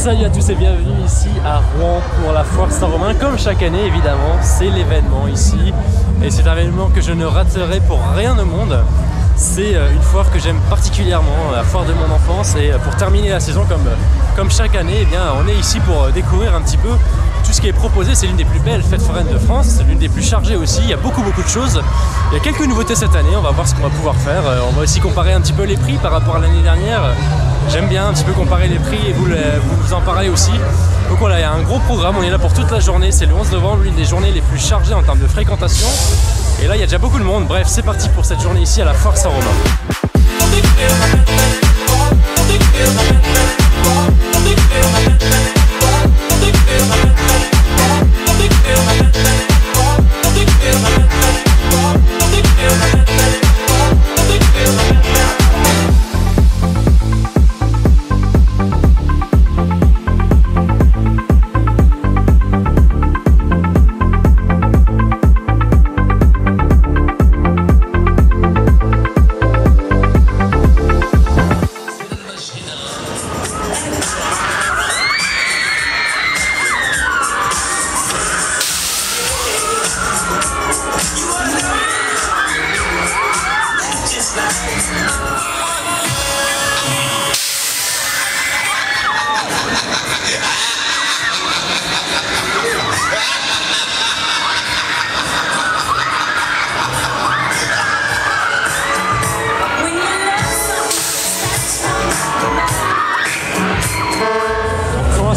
Salut à tous et bienvenue ici à Rouen pour la foire Saint-Romain. Comme chaque année évidemment, c'est l'événement ici et c'est un événement que je ne raterai pour rien au monde. C'est une foire que j'aime particulièrement, la foire de mon enfance, et pour terminer la saison comme chaque année, eh bien, on est ici pour découvrir un petit peu tout ce qui est proposé. C'est l'une des plus belles fêtes foraines de France, c'est l'une des plus chargées aussi, il y a beaucoup de choses. Il y a quelques nouveautés cette année, on va voir ce qu'on va pouvoir faire. On va aussi comparer un petit peu les prix par rapport à l'année dernière. J'aime bien un petit peu comparer les prix et vous en parler aussi. Donc voilà, il y a un gros programme, on est là pour toute la journée, c'est le 11 novembre, l'une des journées les plus chargées en termes de fréquentation. Et là il y a déjà beaucoup de monde, bref c'est parti pour cette journée ici à la foire Saint-Romain.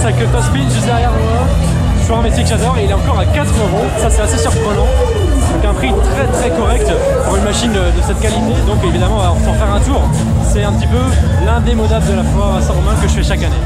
Avec le Tospin juste derrière moi, je fais un métier que j'adore et il est encore à 4 €, ça c'est assez surprenant, donc un prix très correct pour une machine de cette qualité. Donc évidemment on va en faire un tour, c'est un petit peu l'indémodable de la foire à Saint-Romain que je fais chaque année.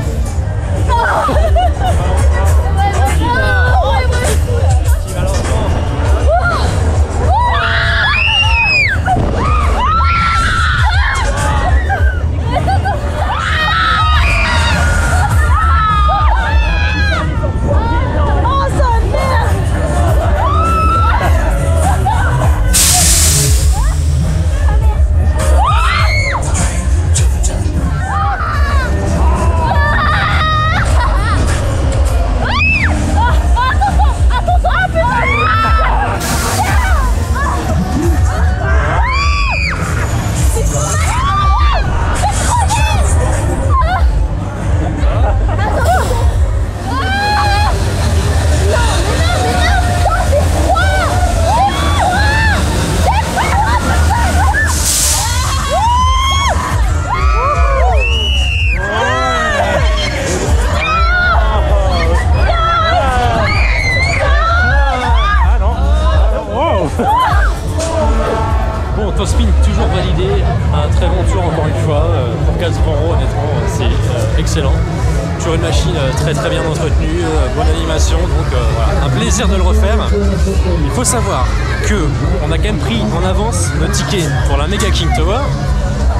Bon, Tospin toujours validé, un très bon tour encore une fois, pour 4 € honnêtement, c'est excellent. Toujours une machine très bien entretenue, bonne animation, donc voilà, un plaisir de le refaire. Il faut savoir qu'on a quand même pris en avance nos tickets pour la Mega King Tower,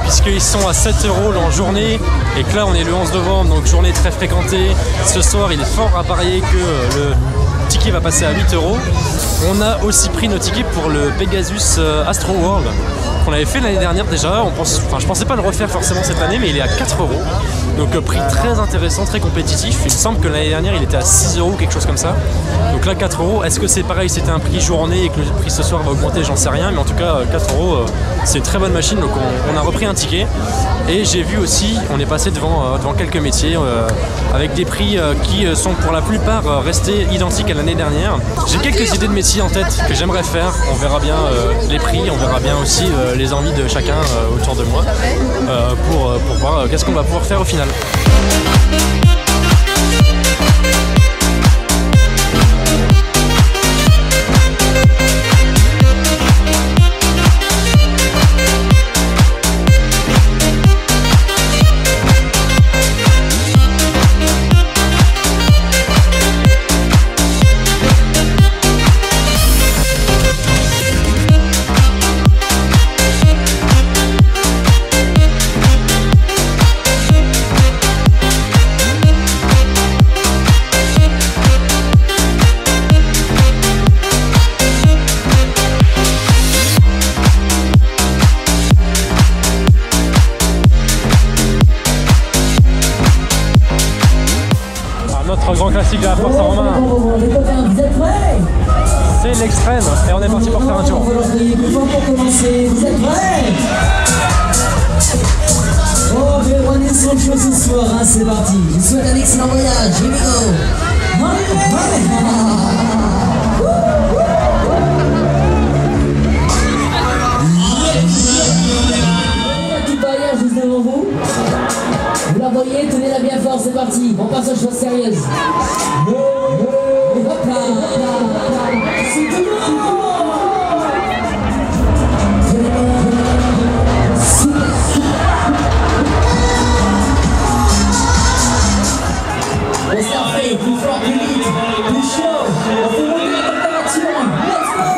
puisqu'ils sont à 7 € en journée, et que là on est le 11 novembre, donc journée très fréquentée. Ce soir il est fort à parier que le ticket va passer à 8 €. On a aussi pris nos tickets pour le Pegasus Astro World qu'on avait fait l'année dernière déjà. Je pensais pas le refaire forcément cette année, mais il est à 4 €. Donc prix très intéressant, très compétitif. Il me semble que l'année dernière il était à 6 € ou quelque chose comme ça. Donc là 4 €. Est-ce que c'est pareil, c'était un prix journée et que le prix ce soir va augmenter? J'en sais rien, mais en tout cas 4 €, c'est une très bonne machine. Donc on a repris un ticket. Et j'ai vu aussi, on est passé devant quelques métiers avec des prix qui sont pour la plupart restés identiques à l'année dernière. J'ai quelques idées de métiers en tête que j'aimerais faire. On verra bien les prix, on verra bien aussi les envies de chacun autour de moi pour voir qu'est-ce qu'on va pouvoir faire au final. Notre grand classique de la force en main. Vous êtes prêts? C'est l'extrême et on est parti pour faire un tour. On va leur crier plus fort pour commencer. Vous êtes prêts? Oh, Véron est sur le show ce soir, hein, c'est parti. Je vous souhaite un excellent voyage. Here we go. La petite barrière juste devant vous. Vous la voyez, tenez-la bien fort, c'est parti. On passe aux choses sérieuses. Hop là. C'est tout le monde. On s'en fait plus fort, plus vite, plus chaud. On fait monter la température. Let's go.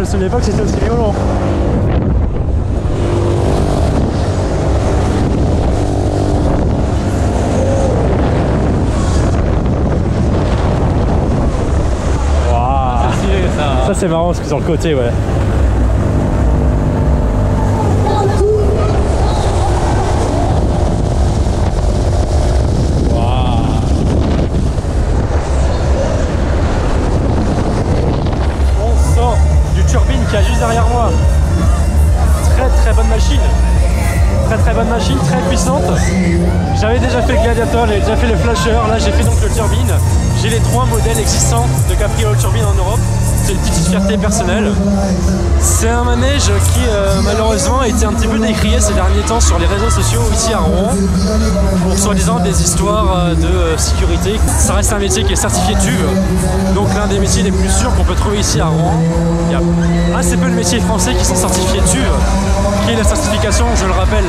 me souvenais pas que c'était aussi violent. Ça c'est marrant parce que sur le côté, ouais. On sent du turbine qui a juste derrière moi. Très bonne machine. Très bonne machine, très puissante. J'avais déjà fait le Gladiator, j'avais déjà fait le Flasher. Là j'ai fait donc le turbine. J'ai les 3 modèles existants de Capriole turbine en Europe. c'est une petite fierté personnelle. C'est un manège qui malheureusement a été un petit peu décrié ces derniers temps sur les réseaux sociaux ici à Rouen pour soi-disant des histoires de sécurité. Ça reste un métier qui est certifié TÜV, donc l'un des métiers les plus sûrs qu'on peut trouver ici à Rouen. Il y a assez peu de métiers français qui sont certifiés TÜV, qui est la certification, je le rappelle,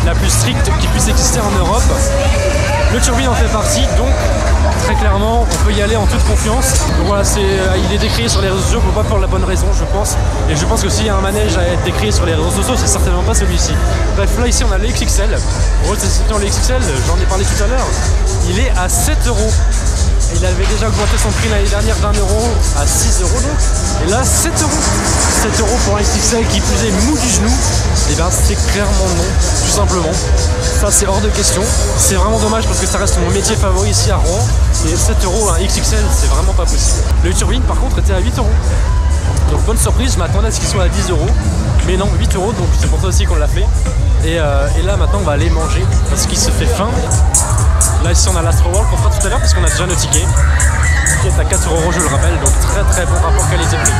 la plus stricte qui puisse exister en Europe. Le turbine en fait partie, donc très clairement on peut y aller en toute confiance. Donc voilà, il est décrié sur les réseaux sociaux, pas pour la bonne raison je pense. Et je pense que s'il y a un manège à être décrié sur les réseaux sociaux, c'est certainement pas celui-ci. Bref, là ici on a le XXL. Le XXL, j'en ai parlé tout à l'heure, il est à 7 €. Il avait déjà augmenté son prix l'année dernière d'1 € à 6 € donc. Et là 7 €. 7 € pour un XXL qui plus est mou du genou. Et bien c'est clairement non, tout simplement. Ça c'est hors de question. C'est vraiment dommage parce que ça reste mon métier favori ici à Rouen. Et 7 € un XXL c'est vraiment pas possible. Le turbine par contre était à 8 €. Donc bonne surprise, je m'attendais à ce qu'il soit à 10 €. Mais non, 8 €, donc c'est pour ça aussi qu'on l'a fait. Et là maintenant on va aller manger parce qu'il se fait faim. Là ici on a l'Astroworld qu'on fera tout à l'heure parce qu'on a déjà nos tickets. Qui est à 4 € je le rappelle, donc très très bon rapport qualité-prix.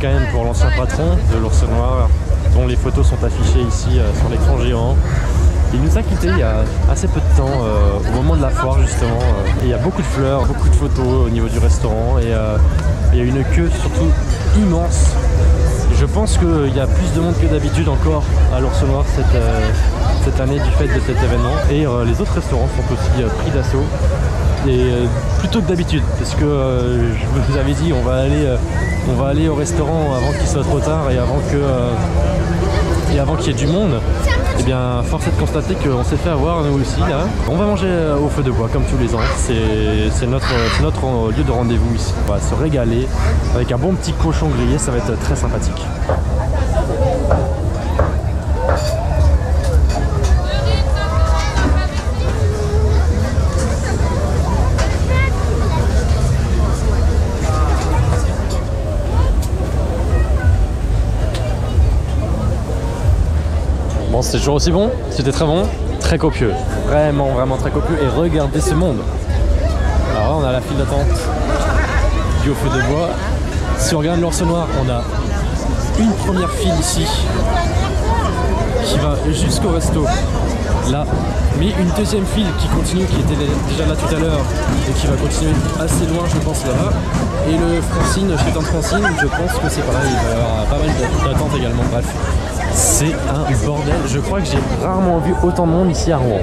Quand même pour l'ancien patron de l'Ours Noir, dont les photos sont affichées ici sur l'écran géant. Il nous a quittés il y a assez peu de temps, au moment de la foire justement. Et il y a beaucoup de fleurs, beaucoup de photos au niveau du restaurant et il y a une queue surtout immense. Je pense qu'il y a plus de monde que d'habitude encore à l'Ours Noir cette année du fait de cet événement. Et les autres restaurants sont aussi pris d'assaut. Et plutôt que d'habitude, parce que je vous avais dit on va aller au restaurant avant qu'il soit trop tard et avant qu'il y ait du monde. Et bien force est de constater qu'on s'est fait avoir nous aussi là. On va manger au feu de bois comme tous les ans, c'est notre lieu de rendez-vous ici. On va se régaler avec un bon petit cochon grillé, ça va être très sympathique. Bon, c'était toujours aussi bon, c'était très bon, très copieux, vraiment très copieux. Et regardez ce monde. Alors là on a la file d'attente du au feu de bois. Si on regarde l'Ours Noir, on a une première file ici qui va jusqu'au resto là, mais une deuxième file qui continue, qui était déjà là tout à l'heure et qui va continuer assez loin je pense là-bas. Et le Francine, chez Tante Francine, je pense que c'est pareil, il va y avoir pas mal d'attentes également, bref. C'est un bordel, je crois que j'ai rarement vu autant de monde ici à Rouen.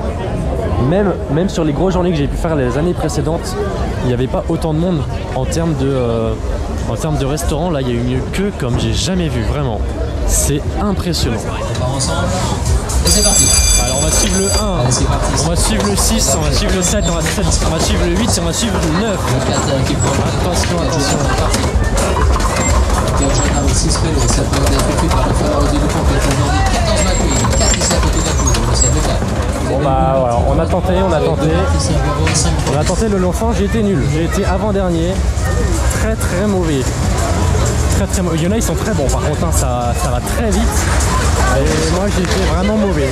Même sur les grosses journées que j'ai pu faire les années précédentes, il n'y avait pas autant de monde en termes de restaurant. Là il y a une queue comme j'ai jamais vu, vraiment. C'est impressionnant. On part ensemble et c'est parti. Alors on va suivre le 1, allez, on va suivre le 6, on va suivre le 7, on va suivre le 8 et on va suivre le 9. Attention. Ça peut être effectué par le faveur du Dupont, qui est aujourd'hui 14-28, 4 ici à côté d'un coup, Bon bah voilà, on a tenté le Longchamp, j'ai été nul, j'ai été avant-dernier, très mauvais. Très mauvais. Il y en a, ils sont très bons par contre, hein, ça va très vite. Et moi j'ai été vraiment mauvais.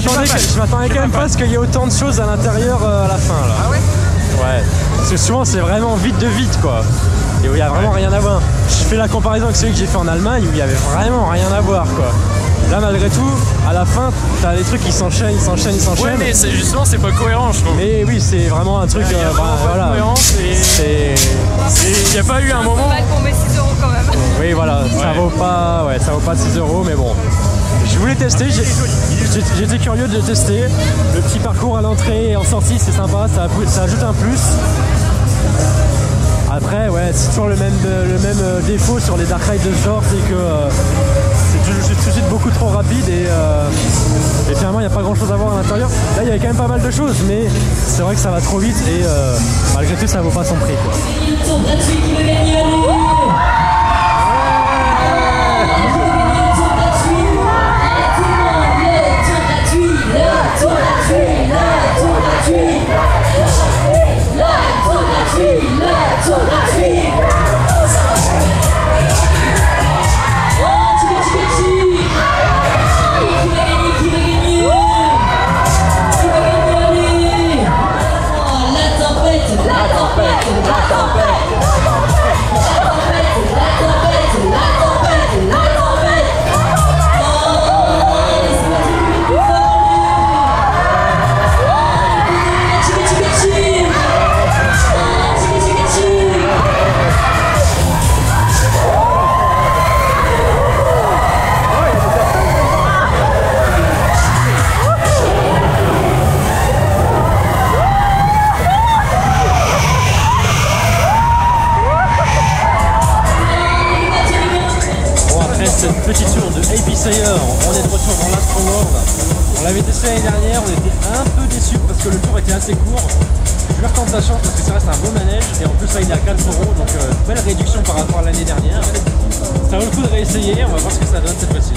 je m'attendais quand même pas à ce qu'il y ait autant de choses à l'intérieur à la fin là. Ah ouais? Ouais. Parce que souvent c'est vraiment vite de vite quoi. Et où il n'y a vraiment rien à voir. Je fais la comparaison avec celui que j'ai fait en Allemagne où il y avait vraiment rien à voir quoi. Là malgré tout, à la fin, t'as des trucs qui s'enchaînent. Ouais, mais justement c'est pas cohérent je trouve. Mais oui, c'est vraiment un truc. Il y a vraiment pas de cohérence et il n'y a pas eu un moment. Pas pour mes 6 € quand même. Oui voilà, ça vaut pas, ça vaut pas 6 €, mais bon. Je voulais tester, j'étais curieux de tester. Le petit parcours à l'entrée et en sortie c'est sympa, ça ajoute un plus. Après ouais, c'est toujours le même défaut sur les dark rides de ce genre, c'est que c'est tout de suite beaucoup trop rapide et finalement il n'y a pas grand chose à voir à l'intérieur. Là il y avait quand même pas mal de choses, mais c'est vrai que ça va trop vite et malgré tout ça vaut pas son prix quoi. Le tour gratuit qui veut gagner à nous. Cette petite tour de AP Sayer, on est de retour dans l'Astroworld. On l'avait testé l'année dernière, on était un peu déçus parce que le tour était assez court. Je vais retenter sa chance parce que ça reste un beau manège et en plus là il est à 4 €, donc belle réduction par rapport à l'année dernière. Ça vaut le coup de réessayer, on va voir ce que ça donne cette fois-ci.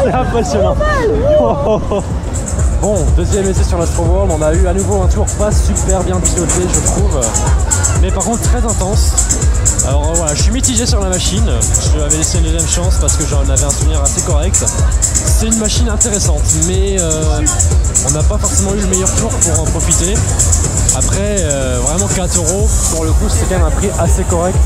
C'est impressionnant. Bon, deuxième essai sur l'Astroworld, on a eu à nouveau un tour pas super bien piloté je trouve, mais par contre très intense. Alors voilà, je suis mitigé sur la machine, je lui avais laissé une deuxième chance parce que j'en avais un souvenir assez correct. C'est une machine intéressante, mais on n'a pas forcément eu le meilleur tour pour en profiter. Après, vraiment 4 € pour le coup, c'est quand même un prix assez correct.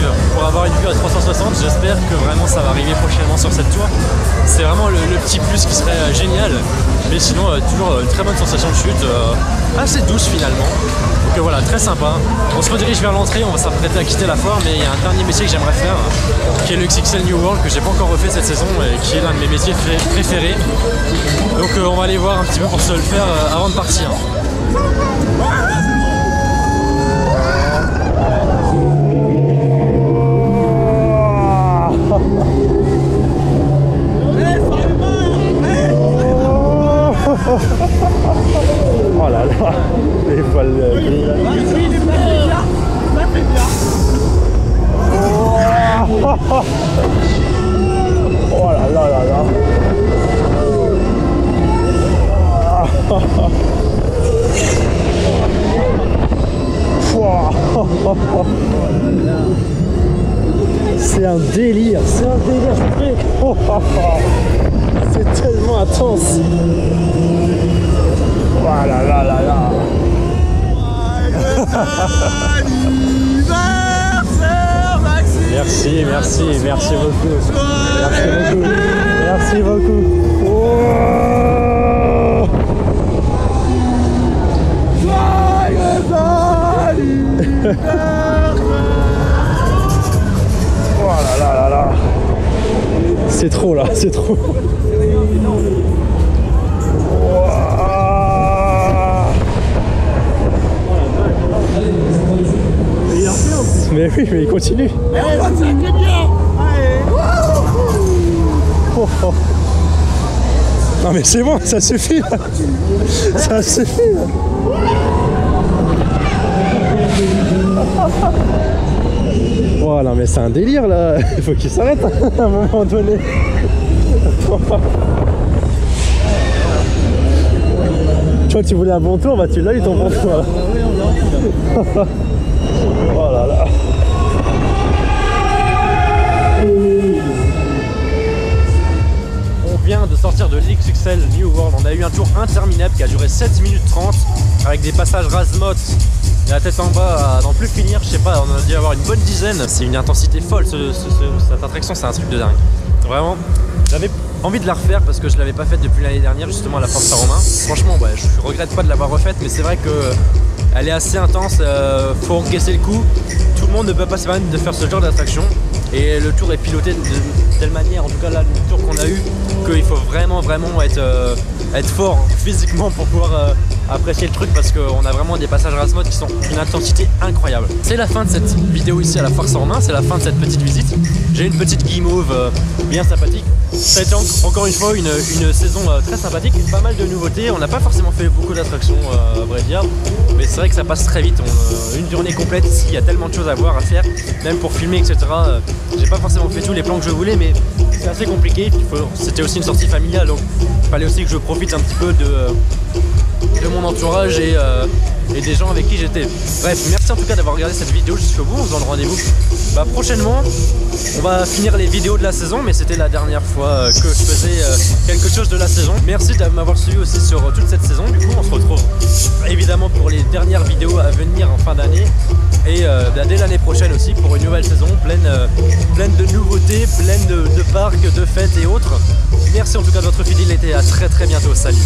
arrive pour avoir une vue à 360. J'espère que vraiment ça va arriver prochainement sur cette tour. C'est vraiment le petit plus qui serait génial. Mais sinon, toujours une très bonne sensation de chute, assez douce finalement. Donc voilà, très sympa. On se redirige vers l'entrée, on va s'apprêter à quitter la foire, mais il y a un dernier métier que j'aimerais faire, qui est le XXL New World, que j'ai pas encore refait cette saison et qui est l'un de mes métiers préférés. Donc on va aller voir un petit peu pour se le faire avant de partir. Oh là là, les voiles gris là. Oui, il est placé bien. Ça fait bien. Oh là là là là. C'est un délire, c'est un délire. C'est tellement intense. Oh là là là là. Merci, merci, merci beaucoup. Merci beaucoup. Merci beaucoup. Oh, oh là là là là. C'est trop là, c'est trop. Mais oui, mais il continue. Oh, oh. Non mais c'est bon, ça suffit là. Ça suffit là. Oh non mais c'est un délire là. Il faut qu'il s'arrête à un moment donné. Tu vois, tu voulais un bon tour, bah tu l'as eu ton bon tour là. Oh là là. On vient de sortir de l'XXL New World. On a eu un tour interminable qui a duré 7 minutes 30 avec des passages Razmot et la tête en bas à n'en plus finir. Je sais pas, on a dû avoir une bonne dizaine. C'est une intensité folle, cette attraction, c'est un truc de dingue. Vraiment, j'avais envie de la refaire parce que je l'avais pas faite depuis l'année dernière justement à la Force Saint-Romain. Franchement, ouais, je regrette pas de l'avoir refaite, mais c'est vrai que elle est assez intense, faut encaisser le coup. Tout le monde ne peut pas se permettre de faire ce genre d'attraction. Et le tour est piloté de telle manière, en tout cas là, le tour qu'on a eu, qu'il faut vraiment être fort physiquement pour pouvoir apprécier le truc, parce qu'on a vraiment des passages Razmot qui sont d'une intensité incroyable. C'est la fin de cette vidéo ici à la Foire Saint-Romain, c'est la fin de cette petite visite. J'ai une petite guimauve bien sympathique. Ça a été encore une fois une saison très sympathique, pas mal de nouveautés. On n'a pas forcément fait beaucoup d'attractions à vrai dire, mais c'est vrai que ça passe très vite. Une journée complète ici, il y a tellement de choses à voir, à faire, même pour filmer, etc. J'ai pas forcément fait tous les plans que je voulais, mais c'est assez compliqué. C'était aussi une sortie familiale, donc il fallait aussi que je profite un petit peu de mon entourage et des gens avec qui j'étais. Bref, merci en tout cas d'avoir regardé cette vidéo jusqu'au bout. On se donne rendez-vous prochainement. On va finir les vidéos de la saison, mais c'était la dernière fois que je faisais quelque chose de la saison. Merci de m'avoir suivi aussi sur toute cette saison. Du coup, on se retrouve évidemment pour les dernières vidéos à venir en fin d'année et dès l'année prochaine aussi pour une nouvelle saison pleine de nouveautés, pleine de parcs, de fêtes et autres. Merci en tout cas de votre fidélité. À très bientôt. Salut.